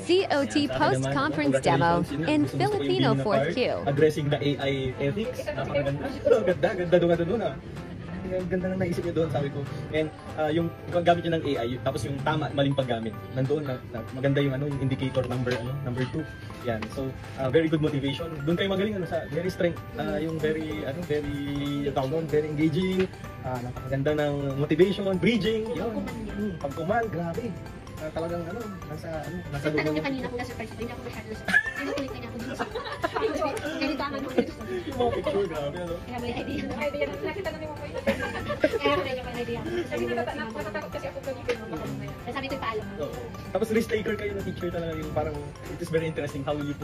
COT post-conference demo in Filipino 4th Q. Addressing the AI ethics. Napakaganda. Ganda doon ah. Ang ganda na naisip niya doon, sabi ko. And yung paggamit niya ng AI, tapos yung tama at maling paggamit. Nandoon maganda yung yung indicator number 2. Yan. So very good motivation. Doon kayo magaling sa very strength, yung very very engaging, napakaganda ng motivation, bridging, yun. Pag-command, grabe. Talagang nasa Tanong niyo kanina kung nasa surprise, hindi ako masyado na-surprise. Ano kulit kanya ako dito sa ganitaman mo dito sa yung mga picture, grabe kaya may idea. Nakita na ni Mama yun. Kaya medyo may idea. Kasi natatakot kasi ako gamitin mo. Baka mamaya. Nasabi ko paalam mo. Tapos risk taker kayo na teacher talaga, yung parang it is very interesting how you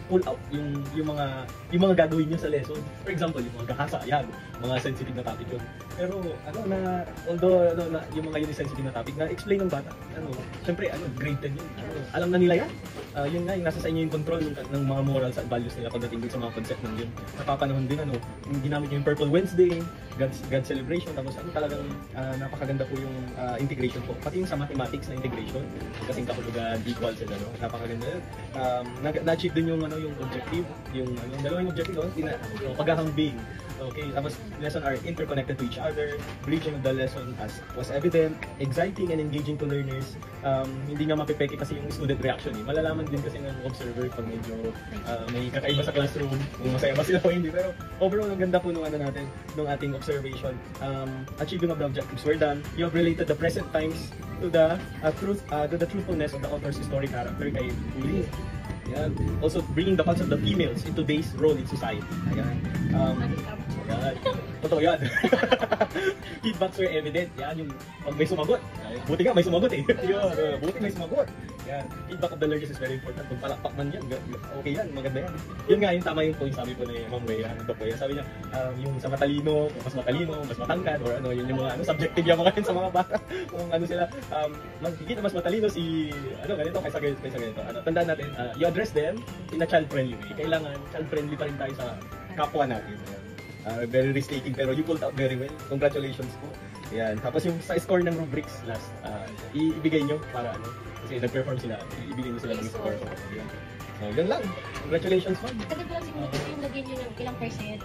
pull out yung mga gagawin niyo sa lesson. For example, yung mga gahasa, yan, mga sensitive na topic yun. Pero although yung mga yun sensitive na topic na explain ng bata, syempre grade 10 yun. Alam na nila yan. Yun nga, yung nasa sa inyo yung control ng mga morals at values nila pagdating dun sa mga concept ng yun. Napapanahon din yung ginamit nyo yung Purple Wednesday, God celebration, tapos talagang napakaganda po yung integration po. Pati yung sa mathematics na integration, kasing kapulugan, equal sila, napakaganda yun. Na-achieve din yung objective, yung dalawang objective, paghahambing. Okay, tapos lesson are interconnected to each other, bridging of the lesson as was evident, exciting and engaging to learners. Hindi nga mapipeke kasi yung student reaction eh. Malalaman din kasi ng observer pag medyo may kakaiba sa classroom, kung masaya ba sila o hindi. Pero overall, ang ganda po nung natin, nung ating observation. Achieving of the objectives were done. You have related the present times to the truthfulness of the author's historic character kay Uli. Yan. Also bringing the concept of females in today's role in society. Ayan. Totoo yan. Feedbacks were evident. Yan, yung pag may sumagot. Buti nga may sumagot eh. Yun, buti may sumagot. Yan. Feedback of the learners is very important. Kung palakpak man yan, okay yan, maganda yan. Yun nga, yung tama yung point sabi ko na Ma'am Wea, sabi niya, yung sa matalino, mas matangkad, or yun yung mga subjective yung mga yun sa mga bata. Kung sila, magkikita mas matalino si, ganito, kaysa ganito. Tandaan natin, you address them in a child-friendly way. Kailangan, child-friendly pa rin tayo sa kapwa natin. Very risk-taking, pero you pulled out very well. Congratulations po. Yan. Tapos yung sa score ng rubrics last, ibigay nyo para kasi nag-perform sila, ibigay nyo sila ng score. Yan. So, yun lang. Congratulations, ma'am. Kasi ko lang siguro yung lagyan nyo ng ilang percent,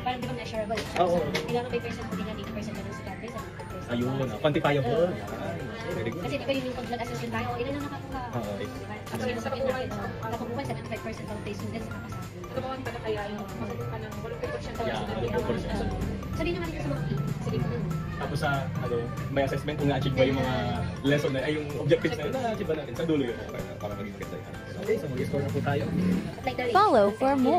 parang di ba na-shareable? Oo. Ilang may percent, hindi nga 80% na ng study, 70%. Ayun, quantifiable. Very good. Kasi di ba yung pag-assessment tayo, ilan na nakakuha? Oo. Kasi yung sabihin natin, nakakuha 75% of the students nakasama. Gabawan pa na kaya yung masagot ka ng 80% Yeah, 80%. Sabihin naman dito sa mga key. Sige mo. Tapos sa may assessment kung na-achieve ba yung mga lesson na yung objectives na yun, na-achieve ba natin sa dulo yun para maging maganda. Okay, so mag-score na po tayo. Follow for more.